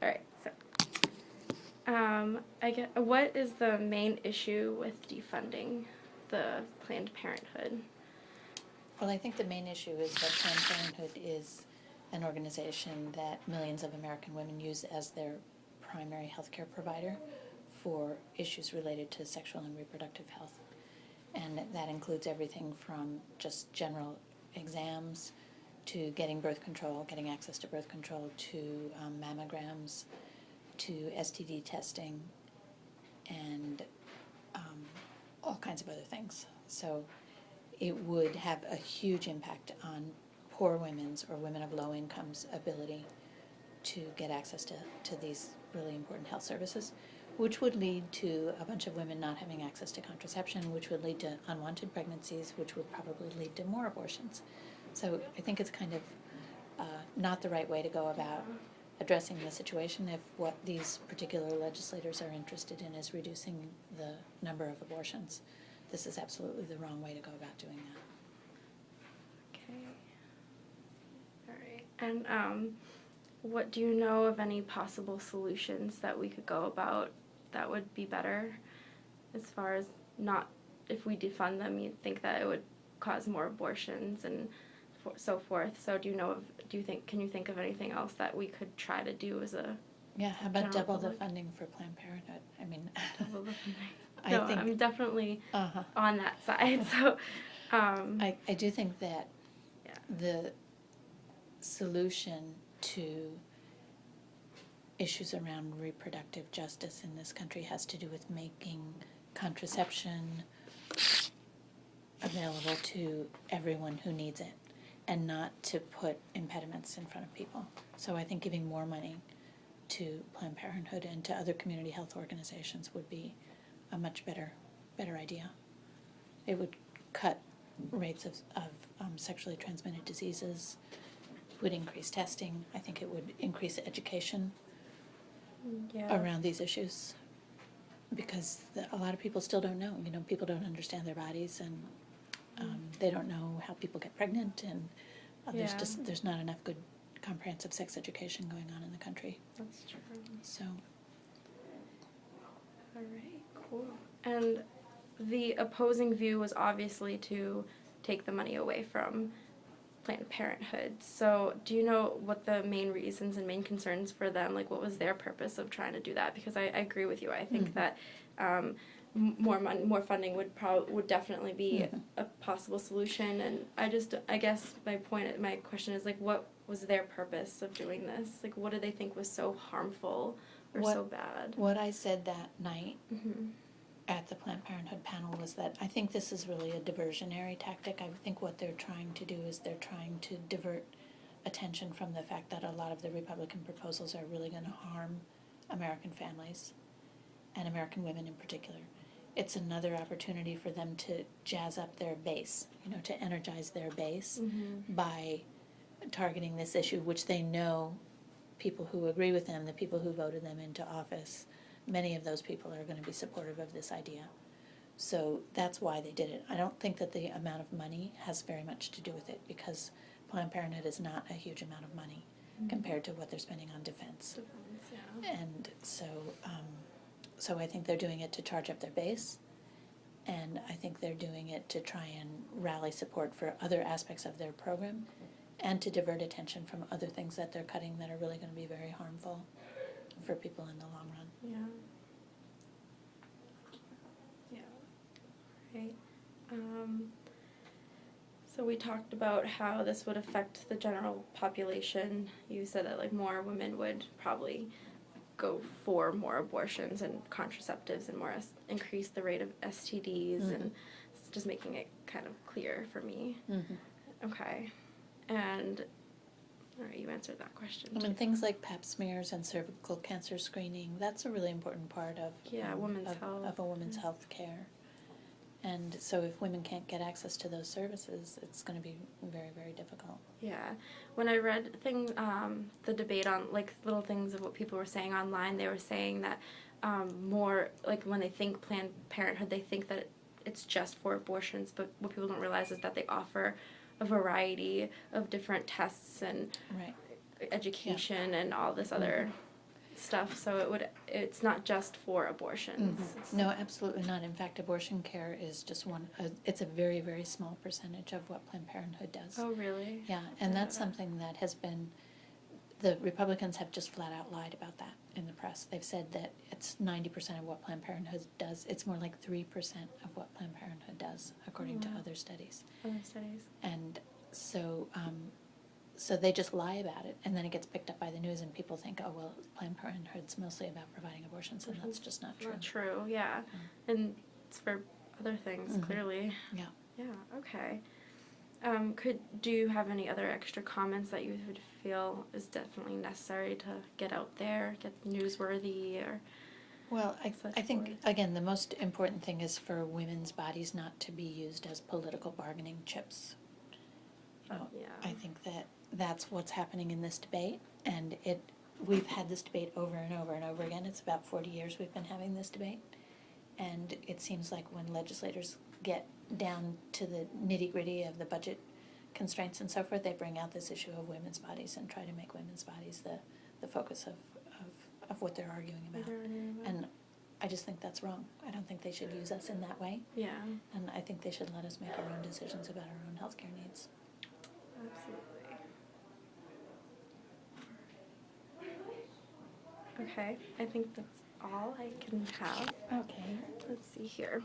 All right, so what is the main issue with defunding the Planned Parenthood? Well, I think the main issue is that Planned Parenthood is an organization that millions of American women use as their primary health care provider for issues related to sexual and reproductive health. And that includes everything from just general exams to getting birth control, getting access to birth control, to mammograms, to STD testing, and all kinds of other things. So it would have a huge impact on poor women's or women of low incomes ability to get access to these really important health services, which would lead to a bunch of women not having access to contraception, which would lead to unwanted pregnancies, which would probably lead to more abortions. So I think it's kind of not the right way to go about addressing the situation if what these particular legislators are interested in is reducing the number of abortions. This is absolutely the wrong way to go about doing that. Okay. All right. And what do you know of any possible solutions that we could go about that would be better, as far as not, if we defund them, you'd think that it would cause more abortions and so forth. So can you think of anything else that we could try to do as a Yeah, how about double public? the funding for Planned Parenthood? I mean, double the funding? I No, think I'm definitely uh-huh. on that side. So I do think that yeah. the solution to issues around reproductive justice in this country has to do with making contraception available to everyone who needs it, and not to put impediments in front of people. So I think giving more money to Planned Parenthood and to other community health organizations would be a much better idea. It would cut rates of sexually transmitted diseases, would increase testing. I think it would increase education around these issues, because a lot of people still don't know. People don't understand their bodies, and they don't know how people get pregnant, and there's not enough good comprehensive sex education going on in the country. That's true. So. All right, cool. And the opposing view was obviously to take the money away from Planned Parenthood. So do you know what the main reasons and main concerns for them, like what was their purpose of trying to do that? Because I agree with you. I think that more money, more funding would definitely be a possible solution. And I guess my question is, like, what was their purpose of doing this? Like, what did they think was so harmful or so bad? What I said that night at the Planned Parenthood panel was that I think this is really a diversionary tactic. I think what they're trying to do is they're trying to divert attention from the fact that a lot of the Republican proposals are really going to harm American families and American women in particular. It's another opportunity for them to jazz up their base, to energize their base by targeting this issue, which they know people who agree with them, the people who voted them into office, many of those people are going to be supportive of this idea. So that's why they did it. I don't think that the amount of money has very much to do with it, because Planned Parenthood is not a huge amount of money compared to what they're spending on defense. Yeah. And so I think they're doing it to charge up their base, and I think they're doing it to try and rally support for other aspects of their program, and to divert attention from other things that they're cutting that are really going to be very harmful for people in the long run. Yeah. Right. So we talked about how this would affect the general population. You said that, like, more women would probably go for more abortions and contraceptives and increase the rate of STDs, and it's just making it kind of clear for me. Okay. And all right, you answered that question. I mean, things like pap smears and cervical cancer screening, that's a really important part of women's health. Of a woman's health care. And so if women can't get access to those services, it's going to be very, very difficult. Yeah. When I read the debate on, like, little things of what people were saying online, they were saying that more, like, when they think Planned Parenthood, they think that it's just for abortions, but what people don't realize is that they offer a variety of different tests and education and all this other stuff. So it's not just for abortions. It's- No, absolutely not. In fact, abortion care is just it's a very, very small percentage of what Planned Parenthood does. Oh, really? Yeah, and that's something that has been, the Republicans have just flat out lied about that in the press. They've said that it's 90% of what Planned Parenthood does. It's more like 3% of what Planned Parenthood does, according to wow. other studies. Other studies. And so, so they just lie about it, and then it gets picked up by the news, and people think, oh, well, Planned Parenthood's mostly about providing abortions, and that's just not true. Not true, yeah. And it's for other things, clearly. Yeah. Yeah, okay. Do you have any other extra comments that you would feel is definitely necessary to get out there, get newsworthy, or? Well, I Such think, words. again, the most important thing is for women's bodies not to be used as political bargaining chips. You know, Yeah. I think that that's what's happening in this debate, and we've had this debate over and over and over again. It's about 40 years we've been having this debate, and it seems like when legislators get down to the nitty-gritty of the budget constraints and so forth, they bring out this issue of women's bodies and try to make women's bodies the focus of what they're arguing about. And I just think that's wrong. I don't think they should use us in that way, Yeah, and I think they should let us make our own decisions about our own healthcare needs. absolutely. Okay, I think that's all I can have. Okay. Let's see here.